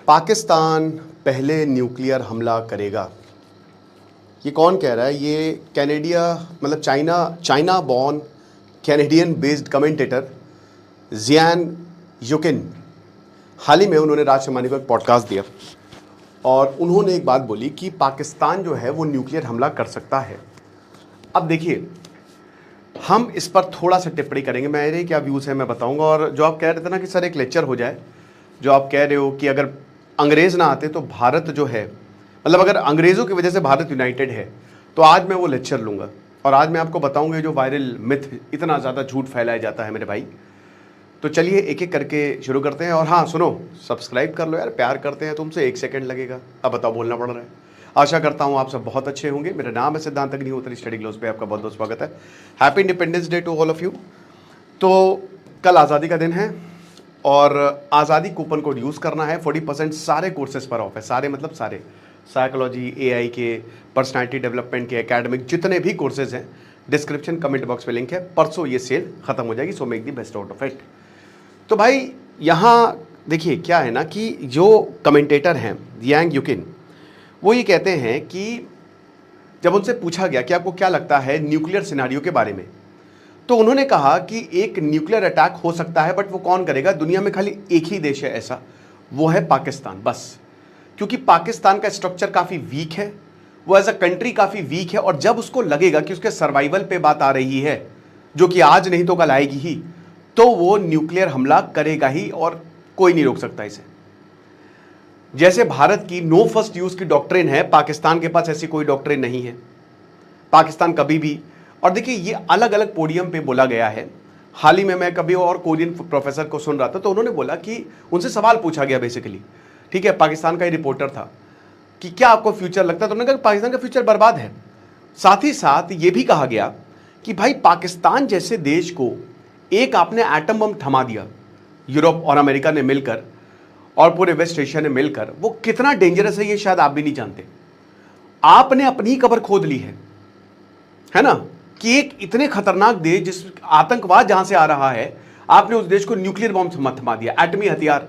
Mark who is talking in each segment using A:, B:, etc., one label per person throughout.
A: पाकिस्तान पहले न्यूक्लियर हमला करेगा। ये कौन कह रहा है? ये कैनेडिया मतलब China born Canadian based commentator Jian Yukin. हाल ही में उन्होंने राज शर्मानी को एक पॉडकास्ट दिया और उन्होंने एक बात बोली कि पाकिस्तान जो है वो न्यूक्लियर हमला कर सकता है। अब देखिए, हम इस पर थोड़ा सा टिप्पणी करेंगे, मेरे क्या व्यूज़ हैं मैं बताऊंगा। और जो आप कह रहे थे ना कि सर एक लेक्चर हो जाए, जो आप कह रहे हो कि अगर अंग्रेज़ ना आते तो भारत जो है, मतलब अगर अंग्रेज़ों की वजह से भारत यूनाइटेड है, तो आज मैं वो लेक्चर लूँगा और आज मैं आपको बताऊँगा जो वायरल मिथ इतना ज़्यादा झूठ फैलाया जाता है मेरे भाई। तो चलिए एक एक करके शुरू करते हैं। और हाँ सुनो, सब्सक्राइब कर लो यार, प्यार करते हैं तुमसे, 1 सेकंड लगेगा। अब बताओ, बोलना पड़ रहा है। आशा करता हूँ आप सब बहुत अच्छे होंगे। मेरा नाम है सिद्धांत अग्निहोत्री, स्टडी ग्लोस पे आपका बहुत बहुत स्वागत है। Happy independence day to all of you. तो कल आज़ादी का दिन है और आज़ादी कूपन कोड यूज़ करना है। 40% सारे कोर्सेज पर ऑफ है। सारे मतलब सारे, साइकोलॉजी, AI के, पर्सनैलिटी डेवलपमेंट के, एकेडमिक जितने भी कोर्सेज हैं, डिस्क्रिप्शन कमेंट बॉक्स पे लिंक है। परसों ये सेल ख़त्म हो जाएगी, so make the best out of it. तो भाई यहाँ देखिए क्या है ना कि जो कमेंटेटर हैं जियांग युकिन, वो ये कहते हैं कि जब उनसे पूछा गया कि आपको क्या लगता है न्यूक्लियर सिनारियो के बारे में, तो उन्होंने कहा कि एक न्यूक्लियर अटैक हो सकता है, बट वो कौन करेगा? दुनिया में खाली एक ही देश है ऐसा, वो है पाकिस्तान, बस। क्योंकि पाकिस्तान का स्ट्रक्चर काफ़ी वीक है, वो एज अ कंट्री काफ़ी वीक है, और जब उसको लगेगा कि उसके सर्वाइवल पे बात आ रही है, जो कि आज नहीं तो कल आएगी ही, तो वो न्यूक्लियर हमला करेगा ही और कोई नहीं रोक सकता इसे। जैसे भारत की नो फर्स्ट यूज की डॉक्ट्रिन है, पाकिस्तान के पास ऐसी कोई डॉक्ट्रिन नहीं है। पाकिस्तान कभी भी, और देखिए ये अलग अलग पोडियम पे बोला गया है। हाल ही में मैं कभी और कोरियन प्रोफेसर को सुन रहा था, तो उन्होंने बोला कि उनसे सवाल पूछा गया बेसिकली, ठीक है, पाकिस्तान का ही रिपोर्टर था, कि क्या आपको फ्यूचर लगता है? तो उन्होंने कहा पाकिस्तान का फ्यूचर बर्बाद है। साथ ही साथ ये भी कहा गया कि भाई पाकिस्तान जैसे देश को एक आपने एटम बम थमा दिया, यूरोप और अमेरिका ने मिलकर और पूरे वेस्ट एशिया ने मिलकर, वो कितना डेंजरस है ये शायद आप भी नहीं जानते। आपने अपनी कब्र खोद ली है ना, कि एक इतने खतरनाक देश, जिस आतंकवाद जहां से आ रहा है, आपने उस देश को न्यूक्लियर बम थमा दिया, एटमी हथियार।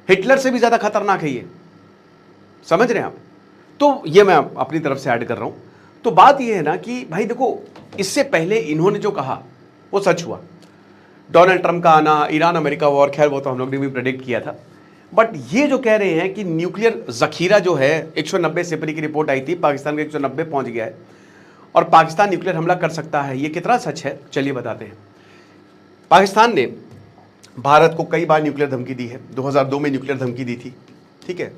A: हिटलर से भी ज्यादा खतरनाक है ये, समझ रहे हैं आप? तो ये मैं अपनी तरफ से ऐड कर रहा हूं। तो बात ये है ना कि भाई देखो, इससे पहले इन्होंने जो कहा वो सच हुआ। डोनाल्ड ट्रंप का आना, ईरान अमेरिका वॉर, खैर वो तो हम लोग ने भी प्रेडिक्ट किया था। बट ये जो कह रहे हैं कि न्यूक्लियर जखीरा जो है, 190 सिपरी की रिपोर्ट आई थी, पाकिस्तान के 190 पहुंच गया है और पाकिस्तान न्यूक्लियर हमला कर सकता है, ये कितना सच है चलिए बताते हैं। पाकिस्तान ने भारत को कई बार न्यूक्लियर धमकी दी है। 2002 में न्यूक्लियर धमकी दी थी, ठीक है,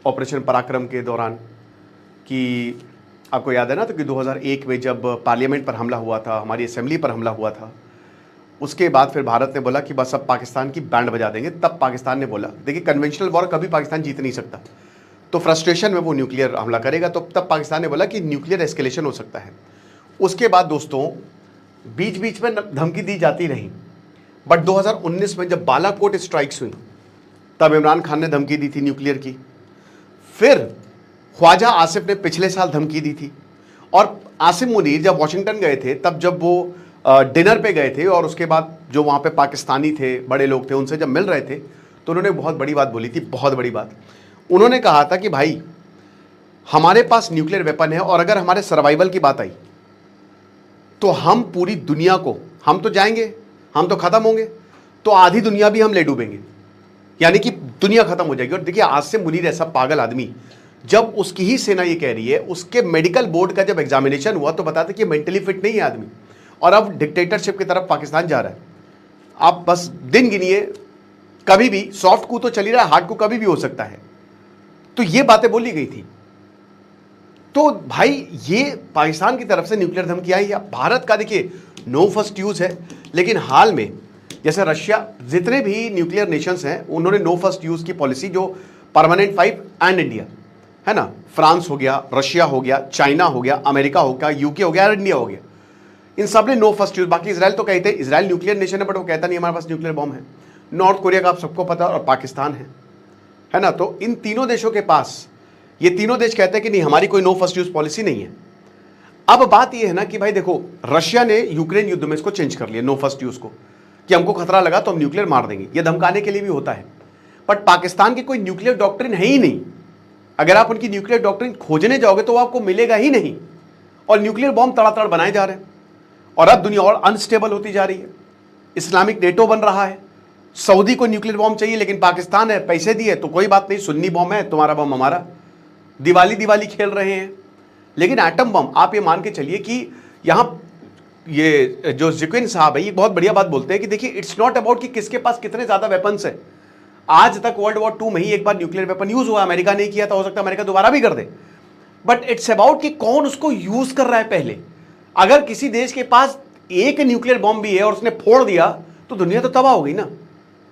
A: ऑपरेशन पराक्रम के दौरान। कि आपको याद है ना, तो कि 2001 में जब पार्लियामेंट पर हमला हुआ था, हमारी असेंबली पर हमला हुआ था, उसके बाद फिर भारत ने बोला कि बस अब पाकिस्तान की बैंड बजा देंगे। तब पाकिस्तान ने बोला, देखिए कन्वेंशनल वॉर कभी पाकिस्तान जीत नहीं सकता, तो फ्रस्ट्रेशन में वो न्यूक्लियर हमला करेगा। तो तब पाकिस्तान ने बोला कि न्यूक्लियर एस्केलेशन हो सकता है। उसके बाद दोस्तों बीच बीच में धमकी दी जाती रही, बट 2019 में जब बालाकोट स्ट्राइक्स हुई, तब इमरान खान ने धमकी दी थी न्यूक्लियर की। फिर ख्वाजा आसिफ ने पिछले साल धमकी दी थी, और आसिम मुनीर जब वाशिंगटन गए थे, तब जब वो डिनर पे गए थे और उसके बाद जो वहाँ पे पाकिस्तानी थे, बड़े लोग थे, उनसे जब मिल रहे थे, तो उन्होंने बहुत बड़ी बात बोली थी, बहुत बड़ी बात। उन्होंने कहा था कि भाई हमारे पास न्यूक्लियर वेपन है, और अगर हमारे सर्वाइवल की बात आई तो हम पूरी दुनिया को, हम तो जाएंगे, हम तो खत्म होंगे, तो आधी दुनिया भी हम ले डूबेंगे, यानी कि दुनिया खत्म हो जाएगी। और देखिए आसिम मुनीर ऐसा पागल आदमी, जब उसकी ही सेना ये कह रही है, उसके मेडिकल बोर्ड का जब एग्जामिनेशन हुआ तो बताते कि मेंटली फिट नहीं है आदमी, और अब डिक्टेटरशिप की तरफ पाकिस्तान जा रहा है। आप बस दिन गिनिए, कभी भी सॉफ्ट कू तो चल ही रहा है, हार्ड कू कभी भी हो सकता है। तो ये बातें बोली गई थी। तो भाई ये पाकिस्तान की तरफ से न्यूक्लियर धमकी आई है। भारत का देखिए नो फर्स्ट यूज है, लेकिन हाल में जैसे रशिया, जितने भी न्यूक्लियर नेशंस हैं, उन्होंने नो फर्स्ट यूज की पॉलिसी, जो परमानेंट 5 एंड इंडिया है ना, फ्रांस हो गया, रशिया हो गया, चाइना हो गया, अमेरिका हो गया, यूके हो गया और इंडिया हो गया, इन सब ने नो फर्स्ट यूज। बाकी इसराइल तो कहते हैं, इसराइल न्यूक्लियर नेशन है, बट वो कहता नहीं हमारे पास न्यूक्लियर बॉम्ब है। नॉर्थ कोरिया का आप सबको पता है, और पाकिस्तान है ना। तो इन तीनों देशों के पास, ये तीनों देश कहते हैं कि नहीं हमारी कोई नो फर्स्ट यूज पॉलिसी नहीं है। अब बात यह है ना कि भाई देखो, रशिया ने यूक्रेन युद्ध में इसको चेंज कर लिया नो फर्स्ट यूज को, कि हमको खतरा लगा तो हम न्यूक्लियर मार देंगे। ये धमकाने के लिए भी होता है, बट पाकिस्तान की कोई न्यूक्लियर डॉक्ट्रिन है ही नहीं। अगर आप उनकी न्यूक्लियर डॉक्ट्रिन खोजने जाओगे तो वो आपको मिलेगा ही नहीं। और न्यूक्लियर बॉम्ब तड़ातड़ बनाए जा रहे हैं और अब दुनिया और अनस्टेबल होती जा रही है। इस्लामिक नेटो बन रहा है। सऊदी को न्यूक्लियर बॉम्ब चाहिए लेकिन पाकिस्तान है, पैसे दिए तो कोई बात नहीं, सुन्नी बॉम्ब है, तुम्हारा बॉम्ब हमारा। दिवाली खेल रहे हैं। लेकिन एटम बम आप ये मान के चलिए कि यहां ये जो जिक्विन साहब है ये बहुत बढ़िया बात बोलते हैं कि देखिए इट्स नॉट अबाउट कि किसके पास कितने ज्यादा वेपन्स है। आज तक वर्ल्ड वॉर 2 में ही एक बार न्यूक्लियर वेपन यूज हुआ, अमेरिका ने किया था, हो सकता है अमेरिका दोबारा भी कर दे। बट इट्स अबाउट कि कौन उसको यूज कर रहा है पहले। अगर किसी देश के पास एक न्यूक्लियर बॉम्ब भी है और उसने फोड़ दिया तो दुनिया तो तबाह हो गई ना,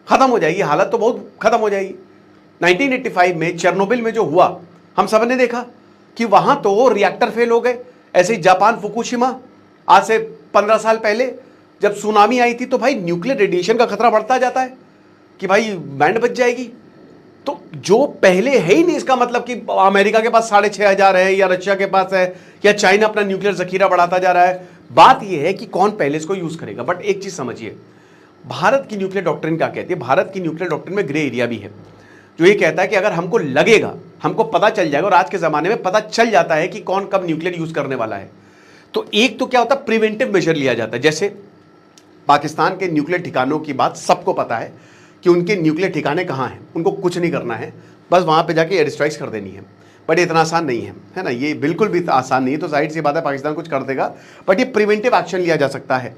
A: खत्म हो जाएगी, हालत तो बहुत खत्म हो जाएगी। 1985 में चेरनोबिल में जो हुआ हम सब ने देखा कि वहां तो रिएक्टर फेल हो गए। ऐसे ही जापान फुकुशिमा आज से 15 साल पहले जब सुनामी आई थी तो भाई न्यूक्लियर रेडिएशन का खतरा बढ़ता जाता है कि भाई बैंड बच जाएगी। तो जो पहले है ही नहीं, इसका मतलब कि अमेरिका के पास 6,500 है या रशिया के पास है या चाइना अपना न्यूक्लियर जखीरा बढ़ाता जा रहा है। बात यह है कि कौन पहले इसको यूज करेगा। बट एक चीज समझिए, भारत की न्यूक्लियर डॉक्ट्रिन क्या कहती है। भारत की न्यूक्लियर डॉक्ट्रिन में ग्रे एरिया भी है जो ये कहता है कि अगर हमको लगेगा, हमको पता चल जाएगा, और आज के जमाने में पता चल जाता है कि कौन कब न्यूक्लियर यूज करने वाला है, तो एक तो क्या होता है प्रिवेंटिव मेजर लिया जाता है। जैसे पाकिस्तान के न्यूक्लियर ठिकानों की बात सबको पता है कि उनके न्यूक्लियर ठिकाने कहाँ हैं, उनको कुछ नहीं करना है, बस वहाँ पे जाके एयर स्ट्राइक्स कर देनी है। बट ये इतना आसान नहीं है ना, ये बिल्कुल भी आसान नहीं है। तो जाहिर सी बात है पाकिस्तान कुछ कर देगा, बट ये प्रिवेंटिव एक्शन लिया जा सकता है।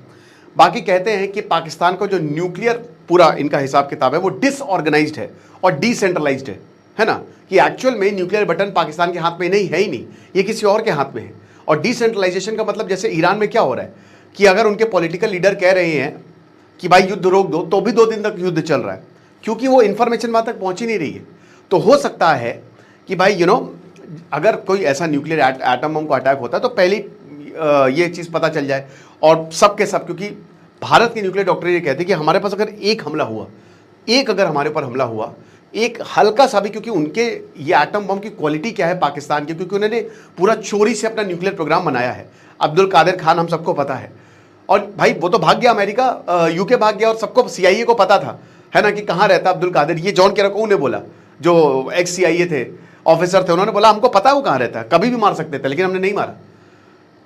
A: बाकी कहते हैं कि पाकिस्तान को जो न्यूक्लियर पूरा इनका हिसाब किताब है वो डिसऑर्गेनाइज्ड है और डिसेंट्रलाइज्ड है ना, कि एक्चुअल में न्यूक्लियर बटन पाकिस्तान के हाथ में नहीं है ही नहीं, ये किसी और के हाथ में है। और डिसेंट्रलाइजेशन का मतलब जैसे ईरान में क्या हो रहा है कि अगर उनके पॉलिटिकल लीडर कह रहे हैं कि भाई युद्ध रोक दो तो भी 2 दिन तक युद्ध चल रहा है क्योंकि वो इन्फॉर्मेशन वहां तक पहुंच ही नहीं रही है। तो हो सकता है कि भाई अगर कोई ऐसा न्यूक्लियर एटम बम को अटैक होता है तो पहले ये चीज़ पता चल जाए और सबके सब, क्योंकि भारत की न्यूक्लियर डॉक्ट्रिन ये कहती है कि हमारे पास अगर एक हमला हुआ, अगर हमारे ऊपर हमला हुआ, एक हल्का सा भी, क्योंकि उनके ये एटम बम की क्वालिटी क्या है पाकिस्तान की, क्योंकि उन्होंने पूरा चोरी से अपना न्यूक्लियर प्रोग्राम बनाया है। अब्दुल कादिर खान हम सबको पता है, और भाई वो तो भाग गया अमेरिका, यूके भाग गया, और सबको CIA को पता था है ना कि कहाँ रहता अब्दुल कादिर। ये जॉन केराको ने बोला, जो एक्स CIA थे, ऑफिसर थे, उन्होंने बोला हमको पता है वो कहाँ रहता है, कभी भी मार सकते थे लेकिन हमने नहीं मारा।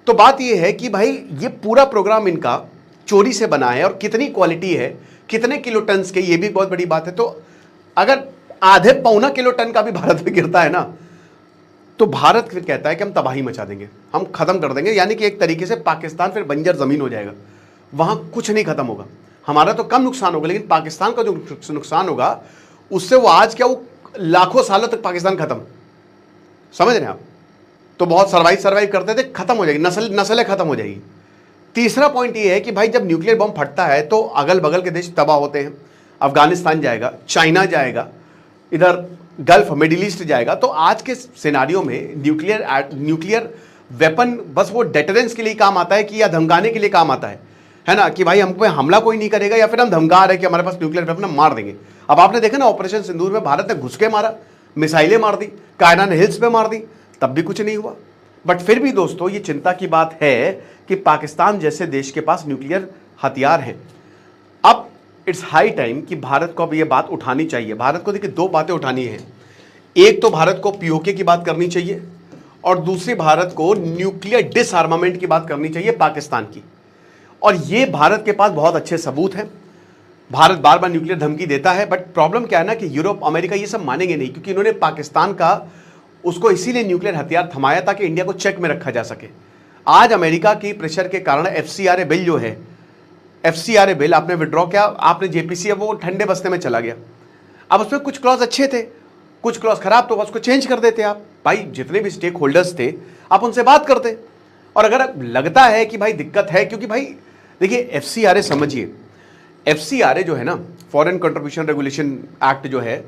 A: तो बात ये है कि भाई ये पूरा प्रोग्राम इनका चोरी से बना है, और कितनी क्वालिटी है, कितने किलो टन के, ये भी बहुत बड़ी बात है। तो अगर आधे पौना किलो टन का भी भारत में गिरता है ना, तो भारत फिर कहता है कि हम तबाही मचा देंगे, हम खत्म कर देंगे, यानी कि एक तरीके से पाकिस्तान फिर बंजर जमीन हो जाएगा, वहां कुछ नहीं खत्म होगा। हमारा तो कम नुकसान होगा लेकिन पाकिस्तान का जो नुकसान होगा उससे वो आज क्या, वो लाखों सालों तक पाकिस्तान खत्म, समझ रहे हैं आप। तो बहुत सर्वाइव करते थे, खत्म हो जाएगी, नस्लें खत्म हो जाएगी। तीसरा पॉइंट ये है कि भाई जब न्यूक्लियर बम फटता है तो अगल बगल के देश तबाह होते हैं। अफगानिस्तान जाएगा, चाइना जाएगा, इधर गल्फ मिडिल ईस्ट जाएगा। तो आज के सिनारियों में न्यूक्लियर वेपन बस वो डेटरेंस के लिए काम आता है कि या धमकाने के लिए काम आता है ना, कि भाई हम पे हमला कोई नहीं करेगा, या फिर हम धमका रहे हैं कि हमारे पास न्यूक्लियर वेपन हम मार देंगे। अब आपने देखा ना ऑपरेशन सिंदूर में भारत ने घुस के मारा, मिसाइलें मार दी, कायनान हिल्स पे मार दी, तब भी कुछ नहीं हुआ। बट फिर भी दोस्तों ये चिंता की बात है कि पाकिस्तान जैसे देश के पास न्यूक्लियर हथियार हैं। अब इट्स हाई टाइम कि भारत को अब ये बात उठानी चाहिए। भारत को देखिए 2 बातें उठानी है, एक तो भारत को POK की बात करनी चाहिए और दूसरी भारत को न्यूक्लियर डिसआर्मामेंट की बात करनी चाहिए पाकिस्तान की। और ये भारत के पास बहुत अच्छे सबूत हैं। भारत बार बार न्यूक्लियर धमकी देता है, बट प्रॉब्लम क्या है ना कि यूरोप अमेरिका ये सब मानेंगे नहीं, क्योंकि इन्होंने पाकिस्तान का उसको इसीलिए न्यूक्लियर हथियार थमाया ताकि इंडिया को चेक में रखा जा सके। आज अमेरिका की प्रेशर के कारण FCRA बिल जो है, FCRA बिल आपने विड्रॉ किया, आपने JPC, अब वो ठंडे बस्ते में चला गया। अब उसमें कुछ क्लॉज अच्छे थे, कुछ क्लॉज खराब, तो उसको चेंज कर देते आप। भाई जितने भी स्टेक होल्डर्स थे आप उनसे बात करते, और अगर लगता है कि भाई दिक्कत है, क्योंकि भाई देखिए FCRA समझिए, FCRA जो है ना, फॉरेन कंट्रीब्यूशन रेगुलेशन एक्ट जो है,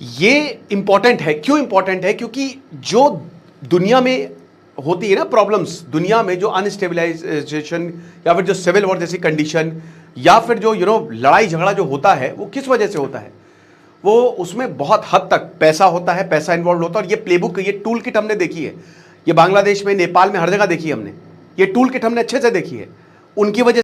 A: ये इंपॉर्टेंट है। क्यों इंपॉर्टेंट है? क्योंकि जो दुनिया में होती है ना प्रॉब्लम्स, दुनिया में जो अनस्टेबलाइजेशन या फिर जो सिविल वॉर जैसी कंडीशन या फिर जो लड़ाई झगड़ा जो होता है, वो किस वजह से होता है? वो उसमें बहुत हद तक पैसा होता है, पैसा इन्वॉल्व होता है। और ये प्लेबुक, ये टूल किट हमने देखी है, ये बांग्लादेश में, नेपाल में, हर जगह देखी है हमने, ये टूल किट हमने अच्छे से देखी है। उनकी वजह